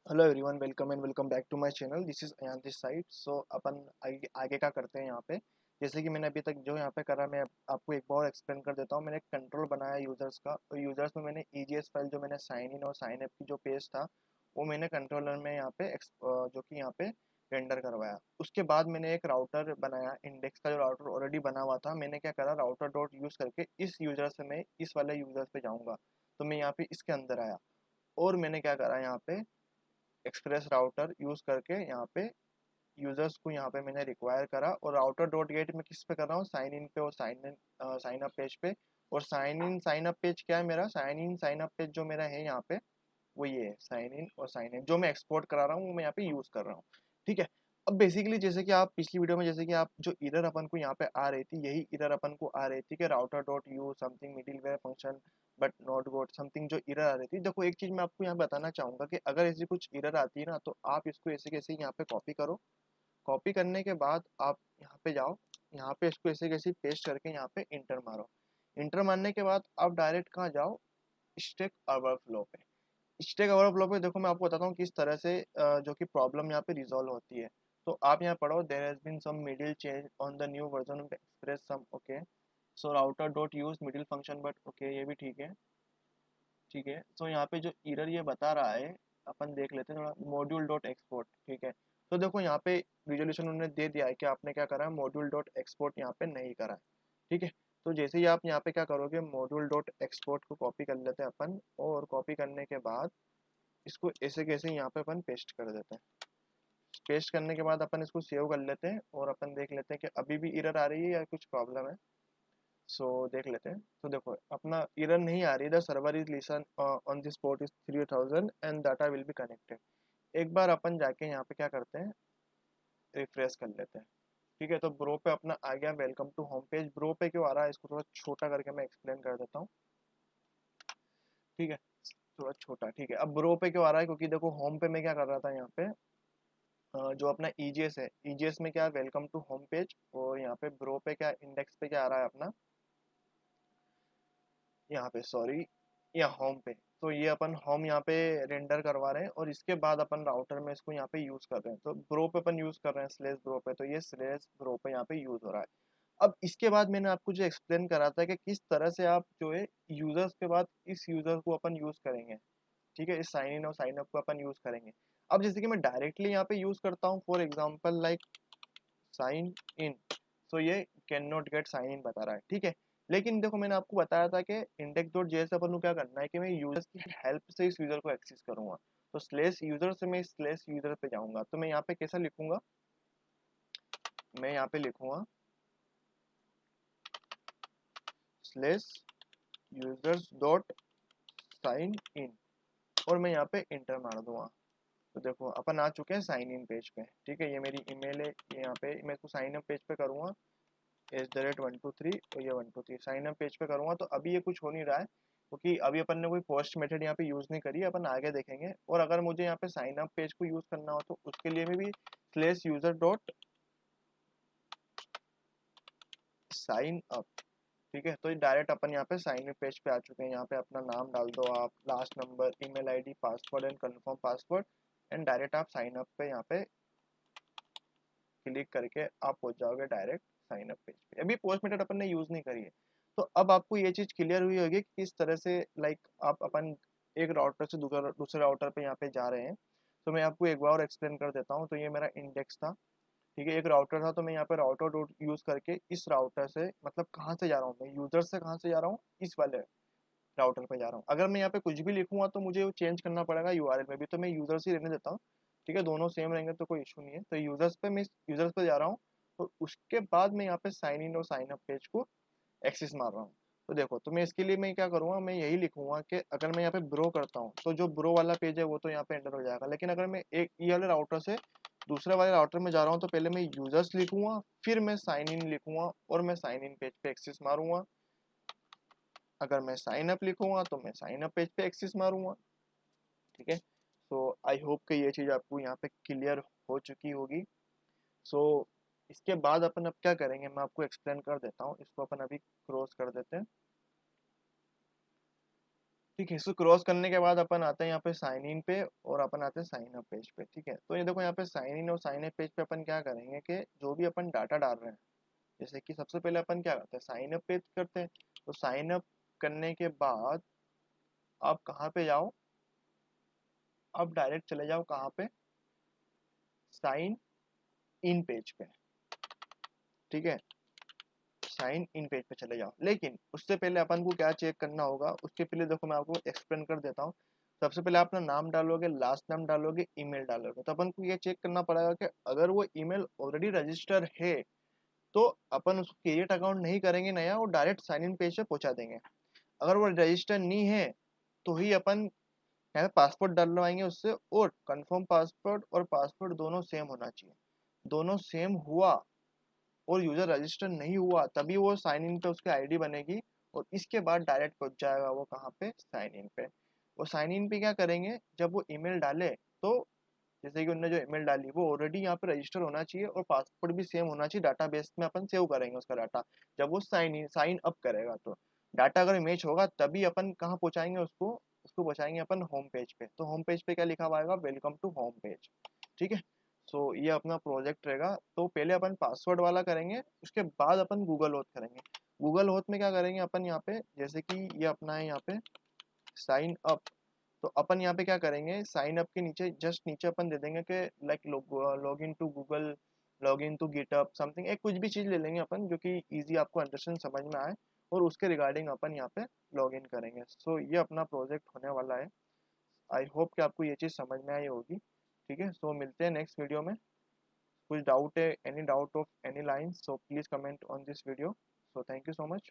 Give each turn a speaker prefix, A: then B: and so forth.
A: Hello everyone, welcome and welcome back to my channel. This is Ayaan this side. So अपन आगे क्या करते हैं यहाँ पे। जैसे कि मैंने अभी तक जो यहाँ पे करा, मैं आपको एक बार एक्सप्लेन कर देता हूँ। मैंने एक कंट्रोल बनाया यूजर्स का, और यूजर्स में मैंने ईजीएस फाइल जो मैंने साइन इन और साइन अप की जो पेज था वो मैंने कंट्रोलर में यहाँ पे जो कि यहाँ पे रेंडर करवाया। उसके बाद मैंने एक राउटर बनाया, इंडेक्स का जो राउटर ऑलरेडी बना हुआ था। मैंने क्या करा, राउटर डॉट यूज़ करके इस यूजर से मैं इस वाले यूजर पे जाऊँगा। तो मैं यहाँ पे इसके अंदर आया और मैंने क्या करा, यहाँ पे एक्सप्रेस राउटर यूज़ करके यहाँ पे यूजर्स को यहाँ पे मैंने रिक्वायर करा। और राउटर डॉट गेट में किस पे कर रहा हूँ, साइन इन पे और साइन अप पेज पे। और साइन अप पेज क्या है, मेरा साइन अप पेज जो मेरा है यहाँ पे वो ये है, साइन इन और साइन इन जो मैं एक्सपोर्ट करा रहा हूँ वो मैं यहाँ पे यूज़ कर रहा हूँ। ठीक है। अब बेसिकली जैसे कि आप पिछली वीडियो में, जैसे कि आप जो इरर अपन को यहाँ पे आ रही थी, यही इरर अपन को आ रही थी कि router dot U something middleware function but not goat something, जो इरर आ रही थी। देखो, एक चीज़ मैं आपको यहाँ बताना चाहूँगा कि अगर ऐसी कुछ इरर आती है ना, तो आप इसको ऐसे कैसे यहाँ पे कॉपी करो। कॉपी करने के बाद आप यहाँ पे जाओ, यहाँ पे इसको ऐसे कैसे पेस्ट करके यहाँ पे इंटर मारो। इंटर मारने के बाद आप डायरेक्ट कहाँ जाओ, स्टैक ओवरफ्लो पे। स्टैक ओवरफ्लो पे देखो, मैं आपको बताता हूँ किस तरह से जो कि प्रॉब्लम यहाँ पे रिजॉल्व होती है। तो आप यहाँ पढ़ो, there has been some middle change on the new version of Express some. Okay, so router dot use middle function but okay, ये भी ठीक है। ठीक है, सो यहाँ पे जो एरर ये बता रहा है, अपन देख लेते हैं थोड़ा, मॉड्यूल डॉट एक्सपोर्ट। ठीक है, तो देखो यहाँ पे रिजोल्यूशन उन्होंने दे दिया है कि आपने क्या करा है, मॉड्यूल डॉट एक्सपोर्ट यहाँ पे नहीं करा है। ठीक है, तो जैसे ही आप यहाँ पे क्या करोगे, मॉड्यूल डॉट एक्सपोर्ट को कॉपी कर लेते हैं अपन, और कॉपी करने के बाद इसको ऐसे कैसे यहाँ पे अपन पेस्ट कर देते हैं। पेस्ट करने के बाद अपन इसको सेव कर लेते हैं और अपन देख लेते हैं कि अभी भी एरर आ रही है या कुछ प्रॉब्लम है। सो देख लेते हैं। तो देखो, अपना एरर नहीं आ रही, the server is listen on this port is 3000 and data will be connected. एक बार अपन जाके यहाँ पे क्या करते हैं, रिफ्रेश कर लेते हैं। ठीक है, तो ब्रो पे अपना आ गया, welcome to home page. Bro पे क्यों आ रहा है, इसको थोड़ा छोटा करके मैं एक्सप्लेन कर देता हूँ। ठीक है, थोड़ा छोटा। ठीक है, अब ब्रो पे क्यों आ रहा है, क्योंकि देखो होम पे मैं क्या कर रहा था यहाँ पे, जो अपना ईजीएस है, ईजीएस में क्या, वेलकम टू होम पेज। और यहाँ पे ब्रो पे क्या, इंडेक्स पे क्या आ रहा है अपना, यहाँ पे सॉरी, या होम पे। तो ये अपन होम यहाँ पे रेंडर करवा रहे हैं, और इसके बाद अपन राउटर में इसको यहाँ पे यूज कर रहे हैं। तो ब्रो पे अपन यूज कर रहे हैं, स्लेश ब्रो पे, तो ये स्लेश ब्रो पे यहाँ पे यूज हो रहा है। अब इसके बाद मैंने आपको जो एक्सप्लेन करा था कि किस तरह से आप जो है यूजर्स के बाद इस यूजर को अपन यूज करेंगे। ठीक है, इस साइन इन और साइन अप को अपन यूज करेंगे। अब जैसे कि मैं डायरेक्टली यहाँ पे यूज करता हूँ, for example like sign in, so ये can not get sign in बता रहा है। ठीक है, लेकिन देखो, मैंने आपको बताया था कि इंडेक्स डॉट जेएस अपन को क्या करना है कि मैं यूजर्स की हेल्प से इस यूजर को एक्सेस करूंगा। तो स्लेश यूजर से मैं स्लेश यूजर पे जाऊंगा। तो मैं यहाँ पे कैसा लिखूंगा, मैं यहाँ पे लिखूंगा slash users dot sign in, और मैं यहाँ पे इंटर मार दूंगा। तो देखो, अपन आ चुके हैं साइन इन पेज पे। ठीक है, ये मेरी ईमेल है, ये यहाँ पे मैं इसको साइन अप पेज पे करूंगा, @123, और ये 123 साइन अप पेज पे करूंगा। तो अभी ये कुछ हो नहीं रहा है, क्योंकि अभी अपन ने कोई पोस्ट मेथड यहाँ पे यूज नहीं करी है, अपन आगे देखेंगे। और अगर मुझे यहाँ पे साइन अप पेज को यूज करना हो तो उसके लिए मैं भी slash user dot sign up. ठीक है, तो डायरेक्ट अपन यहाँ पे साइन अप पेज पे आ चुके हैं। यहाँ पे अपना नाम डाल दो आप, last number, email ID, password and confirm password, and direct आप साइन अप पे यहाँ पे क्लिक करके आप पहुंच जाओगे डायरेक्ट साइन अप पेज पे। अभी पोस्ट मेथड अपन ने यूज नहीं करी है। तो अब आपको ये चीज क्लियर हुई होगी कि किस तरह से लाइक आप अपन एक राउटर से दूसरे राउटर पे यहाँ पे जा रहे हैं। तो मैं आपको एक बार और एक्सप्लेन कर देता हूँ। तो ये मेरा इंडेक्स था। ठीक है, एक राउटर था, तो मैं यहाँ पे राउटर डॉट यूज करके इस राउटर से, मतलब कहाँ से जा रहा हूँ मैं, यूजर से कहाँ से जा रहा हूँ, इस वाले राउटर पे जा रहा हूँ। अगर मैं यहाँ पे कुछ भी लिखूंगा तो मुझे वो चेंज करना पड़ेगा यूआरएल में भी, तो मैं यूजर्स ही रहने देता हूँ। ठीक है, दोनों सेम रहेंगे तो कोई इशू नहीं है। तो यूजर्स पे मैं यूजर्स पे जा रहा हूँ, तो उसके बाद मैं यहाँ पे साइन इन और साइन अप पेज को एक्सेस मार रहा हूँ। तो देखो, तो मैं इसके लिए मैं क्या करूँगा, मैं यही लिखूंगा कि अगर मैं यहाँ पे ब्रो करता हूँ तो जो ब्रो वाला पेज है वो तो यहाँ पे एंटर हो जाएगा। लेकिन अगर मैं एक ये वाले राउटर से दूसरे वाले राउटर में जा रहा हूँ, तो पहले मैं यूजर्स लिखूंगा, फिर मैं साइन इन लिखूंगा, और मैं साइन इन पेज पे एक्सेस मारूंगा। अगर मैं साइन अप लिखूंगा तो मैं साइन अप पेज पे एक्सेस मारूंगा। ठीक है, सो आई होप कि ये चीज़ आपको यहाँ पे क्लियर हो चुकी होगी। सो इसके बाद अपन अब क्या करेंगे, मैं आपको एक्सप्लेन कर देता हूँ। इसको अपन अभी क्रॉस कर देते हैं। ठीक है। इसको क्रॉस करने के बाद अपन आते हैं यहाँ पे साइन इन पे और अपन आते हैं साइन अप पेज पे। ठीक है, तो ये देखो यहाँ पे साइन इन और साइन अप पेज पे अपन क्या करेंगे कि जो भी अपन डाटा डाल रहे हैं, जैसे कि सबसे पहले अपन क्या करते हैं, साइन अप पेज करते हैं। तो साइन अप करने के बाद आप कहाँ पे जाओ, आप डायरेक्ट चले जाओ कहाँ पे, साइन इन पेज पे। ठीक है, साइन इन पेज पे चले जाओ। लेकिन उससे पहले अपन को क्या चेक करना होगा, उसके पहले देखो मैं आपको एक्सप्लेन कर देता हूँ। सबसे पहले अपना नाम डालोगे, लास्ट नाम डालोगे, ईमेल डालोगे, तो अपन को ये चेक करना पड़ेगा कि अगर वो ईमेल ऑलरेडी रजिस्टर है तो अपन उसको क्रिएट अकाउंट नहीं करेंगे नया, और डायरेक्ट साइन इन पेज पे पहुंचा देंगे। अगर वो रजिस्टर नहीं है तो ही अपन यहाँ पे पासपोर्ट डलवाएंगे उससे, और कंफर्म पासपोर्ट और पासपोर्ट दोनों सेम होना चाहिए। दोनों सेम हुआ और यूजर रजिस्टर नहीं हुआ तभी वो साइन इन पे उसकी आईडी बनेगी, और इसके बाद डायरेक्ट पहुंच जाएगा वो कहाँ पे, साइन इन पे। वो साइन इन पे क्या करेंगे, जब वो ईमेल डाले तो जैसे कि उन्होंने जो ईमेल डाली वो ऑलरेडी यहाँ पे रजिस्टर होना चाहिए और पासपोर्ट भी सेम होना चाहिए, डाटाबेस में अपन सेव करेंगे उसका डाटा। जब वो साइन अप करेगा तो डाटा अगर मैच होगा तभी अपन कहाँ पहुंचाएंगे उसको, उसको पहुंचाएंगे अपन होम पेज पे। तो होम पेज पे क्या लिखा हुआ आएगा, वेलकम टू होम पेज। ठीक है, सो ये अपना प्रोजेक्ट रहेगा। तो पहले अपन पासवर्ड वाला करेंगे, उसके बाद अपन गूगल ओथ करेंगे। गूगल ओथ में क्या करेंगे अपन यहाँ पे, जैसे कि ये अपना है यहाँ पे साइन अप। तो अपन यहाँ पे क्या करेंगे, साइन अप के नीचे जस्ट नीचे अपन दे देंगे कि like log in to Google, log in to GitHub something, एक कुछ भी चीज़ ले लेंगे अपन जो कि इजी आपको अंडरस्टैंड समझ में आए, और उसके रिगार्डिंग अपन यहाँ पे लॉग इन करेंगे। सो ये अपना प्रोजेक्ट होने वाला है। आई होप कि आपको ये चीज़ समझ में आई होगी। ठीक है, सो मिलते हैं नेक्स्ट वीडियो में। कुछ डाउट है, any doubt of any line, so please comment on this video. So thank you so much.